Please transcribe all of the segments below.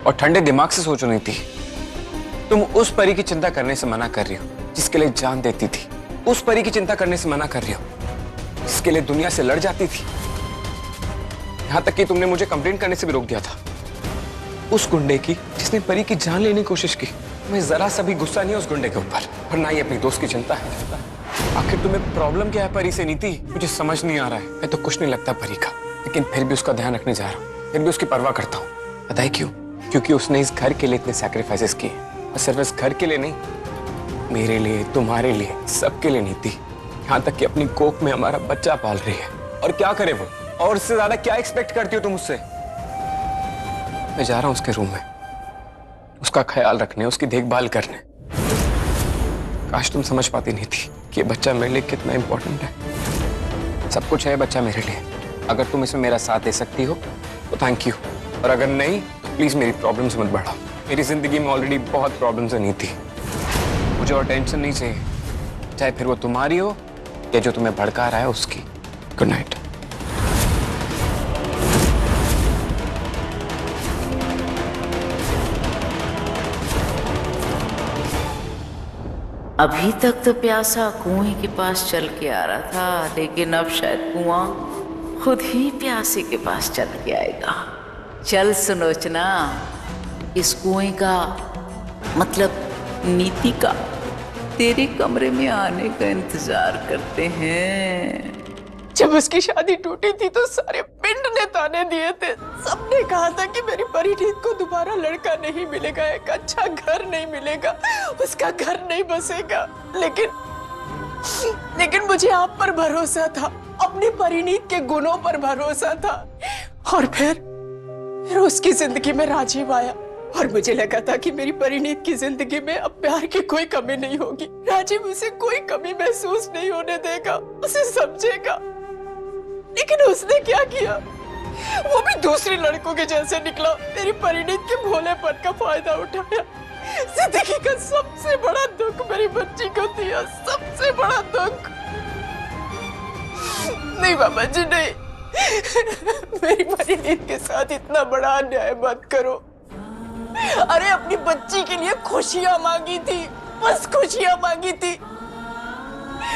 और ठंडे दिमाग से सोचो नीति। तुम उस परी की चिंता करने से मना कर रही हो जिसके लिए जान देती थी। उस परी की चिंता करने से मना कर रही हो जिसके लिए दुनिया से लड़ जाती थी। यहां तक कि तुमने मुझे कंप्लेंट करने से भी रोक दिया था। उस गुंडे की जिसने परी की जान लेने की कोशिश की। तुम्हें जरा सा भी गुस्सा नहीं है उस गुंडे के ऊपर, और ना ही अपने दोस्त की चिंता है। आखिर तुम्हें प्रॉब्लम क्या है परी से नीति? मुझे समझ नहीं आ रहा है। मैं तो कुछ नहीं लगता परी का, लेकिन फिर भी उसका ध्यान रखने जा रहा हूँ, फिर भी उसकी परवाह करता हूँ। पता है क्यों? क्योंकि उसने इस घर के लिए इतने सैक्रिफाइसेस किए, और सिर्फ इस घर के लिए नहीं, मेरे लिए, तुम्हारे लिए, सबके लिए नीति। यहाँ तक कि अपनी कोख में हमारा बच्चा पाल रही है। और क्या करे वो? और उससे ज्यादा क्या एक्सपेक्ट करती हो तुम मुझसे? मैं जा रहा हूं उसके रूम में, उसका ख्याल रखने, उसकी देखभाल करने। काश तुम समझ पाती नहीं थी कि ये बच्चा मेरे लिए कितना इंपॉर्टेंट है। सब कुछ है बच्चा मेरे लिए। अगर तुम इसमें मेरा साथ दे सकती हो तो थैंक यू, और अगर नहीं तो प्लीज मेरी प्रॉब्लम्स मत बढ़ाओ। मेरी जिंदगी में ऑलरेडी बहुत प्रॉब्लम्स है नीति। मुझे और टेंशन नहीं चाहिए, चाहे फिर वो तुम्हारी हो या जो तुम्हें भड़का रहा है उसकी। Good night. अभी तक तो प्यासा कुएं के पास चल के आ रहा था, लेकिन अब शायद कुआं खुद ही प्यासे के पास चल के आएगा। चल सुलोचना, इस कुएं का मतलब नीति का तेरे कमरे में आने का इंतजार करते हैं। जब उसकी शादी टूटी थी तो सारे पिंड ने ताने दिए थे। सबने कहा था कि मेरी परिणीत को दोबारा लड़का नहीं मिलेगा, एक अच्छा घर नहीं मिलेगा, उसका घर नहीं बसेगा। लेकिन मुझे आप पर भरोसा था, अपनी परिणीत के गुणों पर भरोसा था। और फिर उसकी जिंदगी में राजीव आया, और मुझे लगा था कि मेरी परिणीत की जिंदगी में अब प्यार की कोई कमी नहीं होगी। राजीव उसे कोई कमी महसूस नहीं होने देगा, उसे समझेगा। लेकिन उसने क्या किया? वो भी दूसरे लड़कों के जैसे निकला, मेरी परिणीत के भोलेपन का फायदा उठाया। जिंदगी का सबसे बड़ा दुख मेरी बच्ची को दिया, सबसे बड़ा दुख। नहीं बाबा जी नहीं, मेरी परिणीत के साथ इतना बड़ा अन्याय मत करो। अरे अपनी बच्ची के लिए खुशियां मांगी थी, बस खुशियां मांगी थी।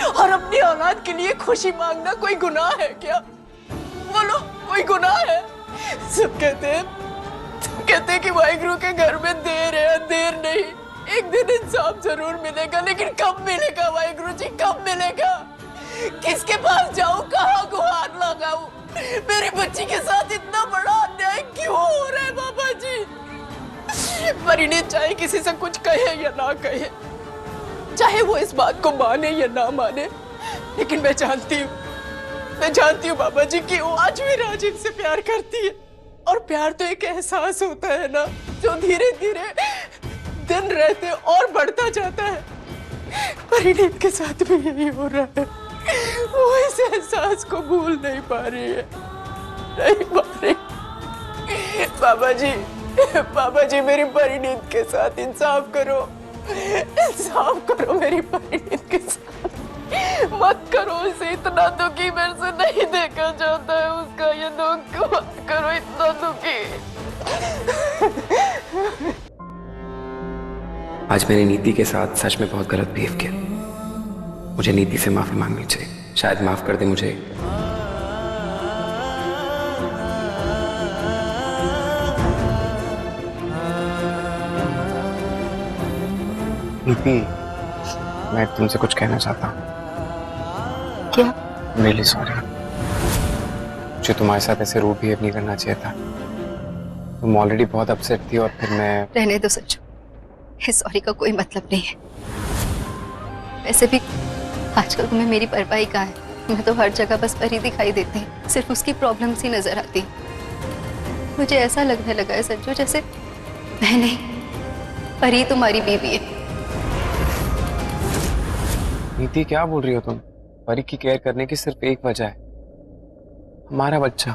और अपनी औलाद के लिए खुशी मांगना कोई गुनाह है क्या? बोलो, कोई गुनाह है? सब कहते हैं कि वाहिगुरु के घर में देर है, देर नहीं, एक दिन इंसाफ जरूर मिलेगा। लेकिन कब मिलेगा वाहिगुरु जी, कब मिलेगा? किसके पास जाऊं, कहाँ गुहार लगाऊं? मेरी बच्ची के साथ इतना बड़ा अन्याय क्यों हो रहा है बाबा जी? परिणीत चाहे किसी से कुछ कहे या ना कहे, चाहे वो इस बात को माने या ना माने, लेकिन मैं जानती हूँ बाबा जी कि वो आज भी राजीव से प्यार करती है। और प्यार तो एक एहसास होता है ना, जो धीरे धीरे दिन रहते और बढ़ता जाता है। परिणीत के साथ भी यही हो रहा है। वो इस एहसास को भूल नहीं पा रही है, नहीं पा रही। बाबा जी मेरी परिणीत के साथ इंसाफ करो, इंसाफ करो मेरी परिणीत के साथ। मत करो इसे इतना दुखी, मेरे से नहीं देखा जाता है उसका ये दुख। मत करो इतना दुखी। आज मैंने नीति के साथ सच में बहुत गलत बिहेव किया। मुझे नीति से माफी मांगनी चाहिए, शायद माफ कर दे मुझे। नीति, मैं तुमसे कुछ कहना चाहता हूँ। क्या? रियली सॉरी, मुझे तुम्हारे साथ ऐसे रूड बिहेव नहीं करना चाहिए था। तुम ऑलरेडी बहुत अपसेट थी, और फिर मैं... रहने दो सच्चू, इस सॉरी का कोई मतलब नहीं है। वैसे भी आजकल तुम्हें मेरी परवाह कहाँ है? मैं तो हर जगह बस परी दिखाई देती है, सिर्फ उसकी प्रॉब्लम्स ही नजर आती है। मुझे ऐसा लगने लगा है सच्चू जैसे मैं नहीं, परी तुम्हारी बीवी है। नीति क्या बोल रही हो तुम? परी की केयर करने की सिर्फ एक वजह है, हमारा बच्चा।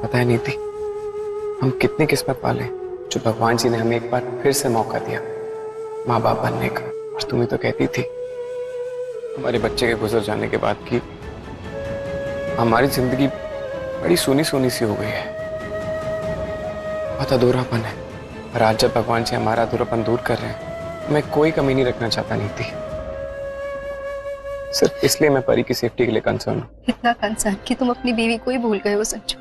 पता है नीति, हम कितनी किस्मत वाले जो भगवान जी ने हमें एक बार फिर से मौका दिया माँ बाप बनने का। और तुम ही तो कहती थी हमारे बच्चे के गुजर जाने के बाद की हमारी जिंदगी बड़ी सूनी सूनी सी हो गई है। बहुत अधूरापन है। और आज जब भगवान जी हमारा अधूरापन दूर कर रहे हैं, मैं कोई कमी नहीं रखना चाहता नीति। सिर्फ इसलिए मैं परी की सेफ्टी के लिए कंसर्न हूँ। इतना कंसर्न कि तुम अपनी बीवी को ही भूल गए हो संजू।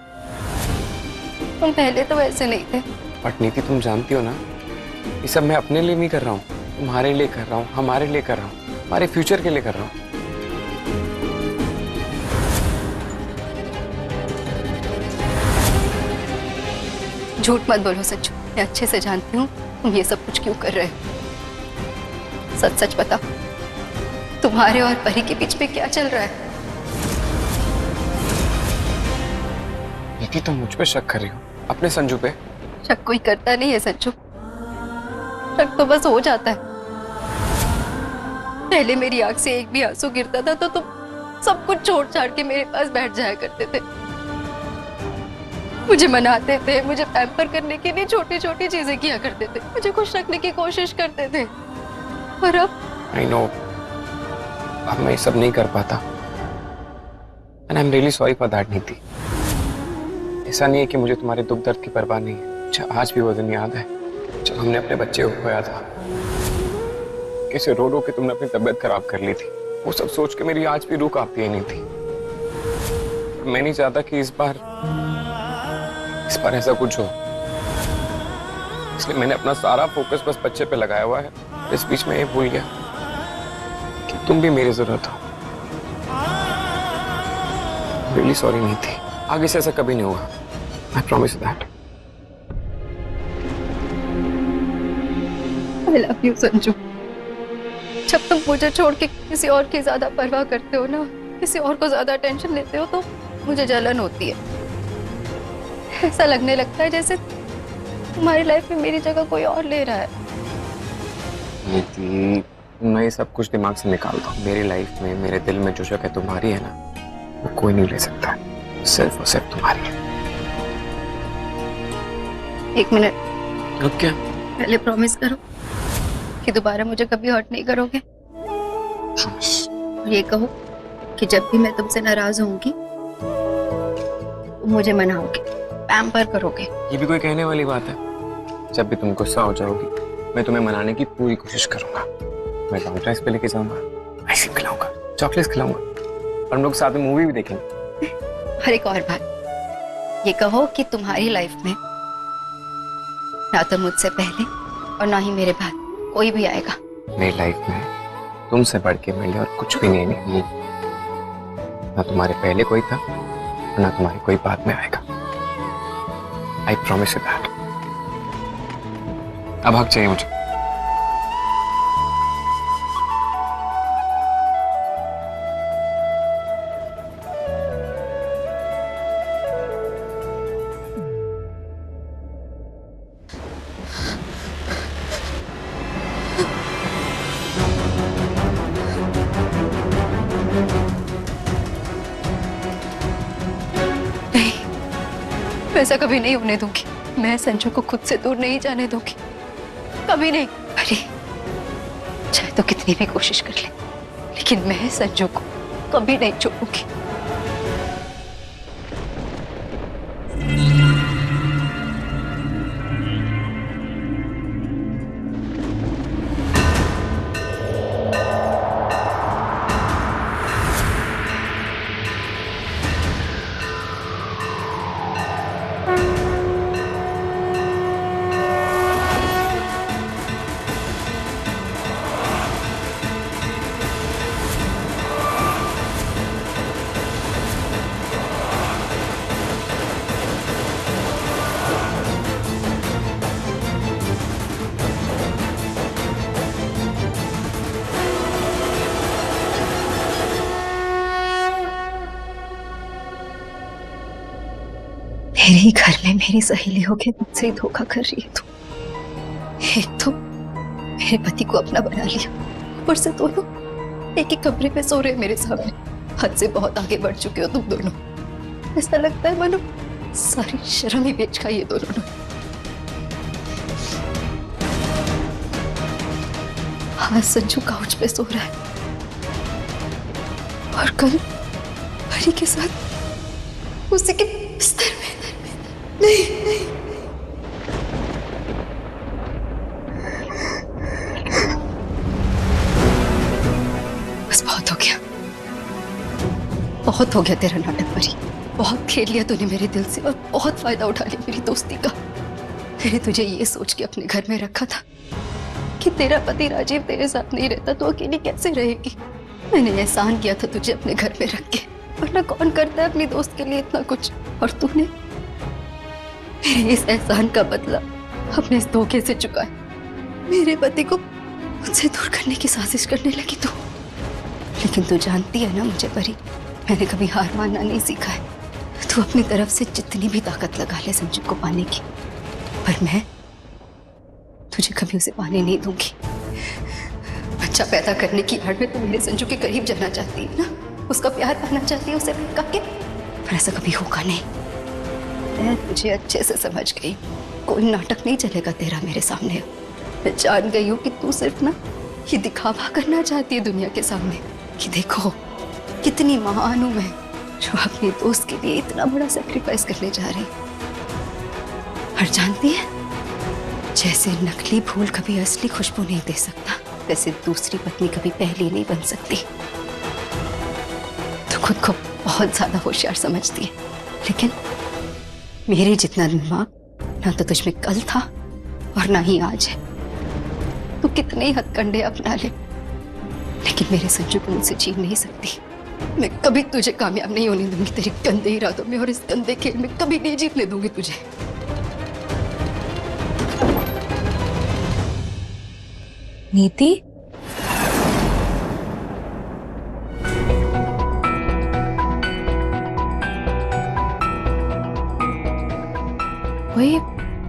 तुम पहले तो ऐसे नहीं थे। बट नीति, तुम जानती हो ना, ये सब मैं अपने लिए नहीं कर रहा हूँ, तुम्हारे लिए कर रहा हूँ, हमारे लिए कर रहा हूँ, हमारे फ्यूचर के लिए कर रहा हूँ। झूठ मत बोलो संजू, मैं अच्छे से जानती हूँ तुम ये सब कुछ क्यों कर रहे हो। सच सच बताओ, तुम्हारे और परी के बीच में क्या चल रहा है? नीति, तुम मुझ पे शक कर रही हो, अपने संजू पे? शक कोई करता नहीं है संजू, शक तो बस हो जाता है। पहले मेरी आंख से एक भी आंसू गिरता था तो तुम सब कुछ छोड़ छाड़ के मेरे पास बैठ जाया करते थे, मुझे मनाते थे, मुझे पैम्पर करने के लिए छोटी छोटी चीजें किया करते थे, मुझे खुश रखने की कोशिश करते थे। और अब I know, अब मैं ये सब नहीं कर पाता। And I'm really sorry for that, नीति। ऐसा नहीं है कि मुझे तुम्हारे दुख दर्द की परवाह नहीं है। मुझे आज भी वो दिन याद है जब हमने अपने बच्चे को खोया था। कैसे रो रो के तुमने अपनी तबीयत खराब कर ली थी। वो सब सोच के मेरी आज भी रूह कांपती ही नहीं थी। मैं नहीं चाहता कि इस बार ऐसा कुछ हो, इसलिए मैंने अपना सारा फोकस बस बच्चे पे लगाया हुआ है। इस बीच में ये भूल गया कि तुम भी मेरी जरूरत हो। रियली सॉरी नहीं थी, आगे से ऐसा कभी नहीं होगा। I promise that. I love you Sanju. जब तुम मुझे छोड़ के किसी और की ज्यादा परवाह करते हो ना, किसी और को ज्यादा टेंशन लेते हो, तो मुझे जलन होती है। ऐसा लगने लगता है जैसे तुम्हारी लाइफ में मेरी जगह कोई और ले रहा है। नीति, मैं ये सब कुछ दिमाग से निकाल दो। मेरी लाइफ में, मेरे दिल में जो जगह तुम्हारी है ना, वो कोई नहीं ले सकता, सिर्फ और सिर्फ तुम्हारी है। एक मिनट। अब क्या? पहले प्रॉमिस करो कि दोबारा मुझे कभी हर्ट नहीं करोगे। और ये कहो कि जब भी मैं तुमसे नाराज होंगी तो मुझे मनाओगे, पैम्पर करोगे। ये भी कोई कहने वाली बात है? जब भी तुम गुस्सा हो जाओगी, मैं तुम्हें मनाने की पूरी कोशिश करूंगा। मैं लॉन्ग ड्राइव पे लेके जाऊंगा, आइसक्रीम खिलाऊंगा, चॉकलेट्स खिलाऊंगा, और हम लोग साथ में मूवी भी देखेंगे। और एक और बात, ये कहो कि तुम्हारी लाइफ में ना तो मुझसे पहले और ना ही मेरे बाद कोई भी आएगा। मेरी लाइफ में तुमसे बढ़ के मेरे लिए और कुछ भी नहीं है। ना तुम्हारे पहले कोई था और ना तुम्हारे कोई बाद में आएगा। I promise you that. अब हक चाहिए मुझे। ऐसा कभी नहीं होने दूंगी। मैं संजू को खुद से दूर नहीं जाने दूंगी, कभी नहीं। अरे चाहे तो कितनी भी कोशिश कर ले, लेकिन मैं संजू को कभी नहीं छोड़ूंगी। मेरे ही घर में मेरी सहेली होके मुझसे ही धोखा कर रही है तू। एक तो मेरे पति को अपना बना लिया, ऊपर से दोनों एक ही कमरे में सो रहे मेरे सामने। हद से बहुत आगे बढ़ चुके हो तुम दोनों। ऐसा लगता है मानो सारी शर्म ही बेच खाई ये दोनों ने। आज संजू काउच पे सो रहा है और कल हरी के साथ उसी के बिस्तर में। नहीं नहीं, बहुत हो गया तेरा नाटक परी। बहुत खेल लिया तूने मेरे दिल से और बहुत फायदा उठा लिया मेरी दोस्ती का। मैंने तुझे ये सोच के अपने घर में रखा था कि तेरा पति राजीव तेरे साथ नहीं रहता तो अकेली कैसे रहेगी। मैंने एहसान किया था तुझे अपने घर में रख के, वरना कौन करता है अपनी दोस्त के लिए इतना कुछ। और तूने मेरे इस एहसान का बदला अपने इस धोखे से चुकाया। मेरे पति को मुझसे दूर करने की साजिश करने लगी तू। लेकिन तू जानती है ना मुझे परी, मैंने कभी हार मानना नहीं सीखा है। तू अपनी तरफ से जितनी भी ताकत लगा ले संजू को पाने की, पर मैं तुझे कभी उसे पाने नहीं दूंगी। बच्चा पैदा करने की आड़ में तू मेरे संजू के करीब जाना चाहती है ना, उसका प्यार पाना चाहती है उसे भटका के, पर ऐसा कभी होगा नहीं। मैं तुझे अच्छे से समझ गई, कोई नाटक नहीं चलेगा तेरा मेरे सामने। मैं जान गई हूँ कि तू सिर्फ ना ये दिखावा करना चाहती है दुनिया के सामने कि देखो कितनी महान हूं मैं, जो अपने दोस्त के लिए इतना बड़ा सैक्रिफाइस करने जा रही। और जानती है, जैसे नकली फूल कभी असली खुशबू नहीं दे सकता, वैसे दूसरी पत्नी कभी पहली नहीं बन सकती। तू खुद को बहुत ज्यादा होशियार समझती है, लेकिन मेरे जितना दिमाग ना तो तुझ में कल था और ना ही आज है। तू कितने ही हथकंडे अपना ले, लेकिन मेरे संजू को मुझसे छीन नहीं सकती। मैं कभी तुझे कामयाब नहीं होने दूंगी तेरे गंदे इरादों में, और इस गंदे खेल में कभी नहीं जीतने दूंगी तुझे। नीति, ओए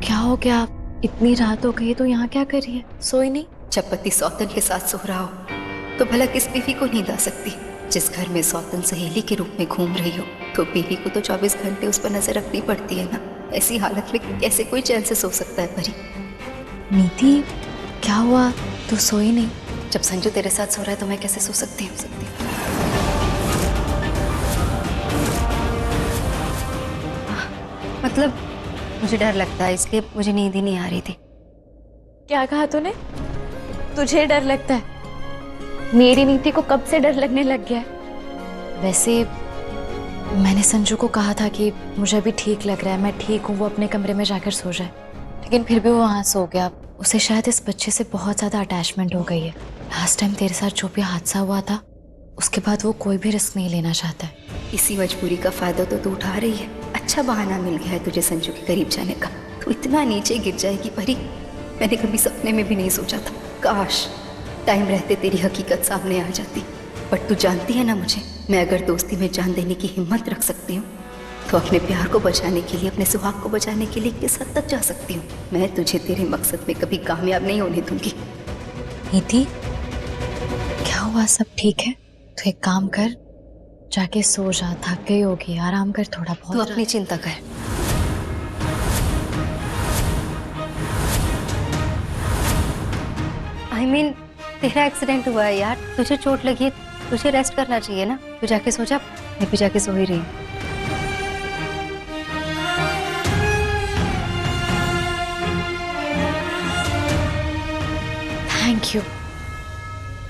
क्या हो गया? इतनी रात हो गई तो यहाँ क्या कर रही है? सोई नहीं? जब पति सौतन के साथ सो रहा हो तो भला किस बीवी को नींद आ सकती? जिस घर में सौतन सहेली के रूप में घूम रही हो तो बीवी को तो 24 घंटे उस पर नजर रखनी पड़ती है ना। ऐसी हालत में कैसे कोई चैन से सो सकता है परी? नीति क्या हुआ? तू सोई नहीं? जब संजू तेरे साथ सो रहा है तो मैं कैसे सो सकती हूँ? मतलब मुझे डर लगता है, इसलिए मुझे नींद ही नहीं आ रही थी। क्या कहा तूने? तुझे डर लगता है? मेरी नीति को कब से डर लगने लग गया है? वैसे मैंने संजू को कहा था कि मुझे अभी ठीक लग रहा है, मैं ठीक हूँ, वो अपने कमरे में जाकर सो जाए, लेकिन फिर भी वो वहाँ सो गया। उसे शायद इस बच्चे से बहुत ज़्यादा अटैचमेंट हो गई है। लास्ट टाइम तेरे साथ जो भी हादसा हुआ था उसके बाद वो कोई भी रिस्क नहीं लेना चाहता है। इसी मजबूरी का फायदा तो तू उठा रही है। अच्छा बहाना मिल गया है तुझे संजू के करीब जाने का। तू इतना नीचे गिर जाएगी परी, मैंने कभी सपने में भी नहीं सोचा था। काश टाइम रहते तेरी हकीकत सामने आ जाती। बट तू जानती है ना मुझे, मैं अगर दोस्ती में जान देने की हिम्मत रख सकती हूँ तो अपने प्यार को बचाने के लिए, अपने सुहाग को बचाने के लिए किस हद तक जा सकती हूँ। मैं तुझे तेरे मकसद में कभी कामयाब नहीं होने दूंगी। नीति क्या हुआ? सब ठीक है? तो एक काम कर, जाके सो जा, थक गई होगी, आराम कर थोड़ा बहुत। तू अपनी चिंता कर। I mean, तेरा एक्सीडेंट हुआ है यार, तुझे चोट लगी है, तुझे रेस्ट करना चाहिए ना। तू जाके सो जा, मैं भी जाके सो ही रही हूँ। Thank you.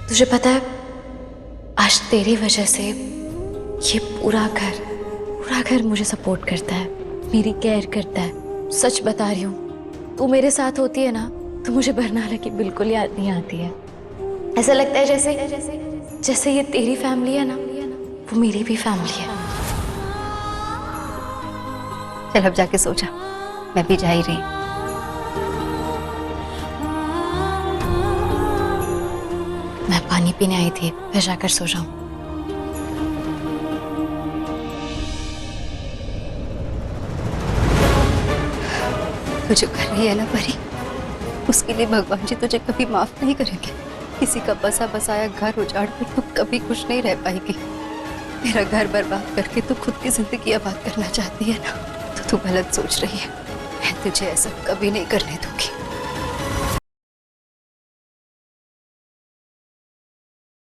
तुझे पता है आज तेरी वजह से ये पूरा घर मुझे सपोर्ट करता है, मेरी केयर करता है। सच बता रही हूँ, तू मेरे साथ होती है ना तो मुझे बरनाला की बिल्कुल याद नहीं आती है। ऐसा लगता है जैसे ये तेरी फैमिली है ना, वो मेरी भी फैमिली है। चल अब जाके सो जा, मैं भी जा ही रही हूँ। मैं पानी पीने आई थी, मैं जाकर सो जाऊं। तू जो कर रही है ना परी, उसके लिए भगवान जी तुझे कभी माफ नहीं करेंगे। किसी का बसा बसाया घर उजाड़ कर तू कभी खुश नहीं रह पाएगी। मेरा घर बर्बाद करके तू खुद की जिंदगी आबाद करना चाहती है ना, तो तू गलत सोच रही है। मैं तुझे ऐसा कभी नहीं करने दूंगी।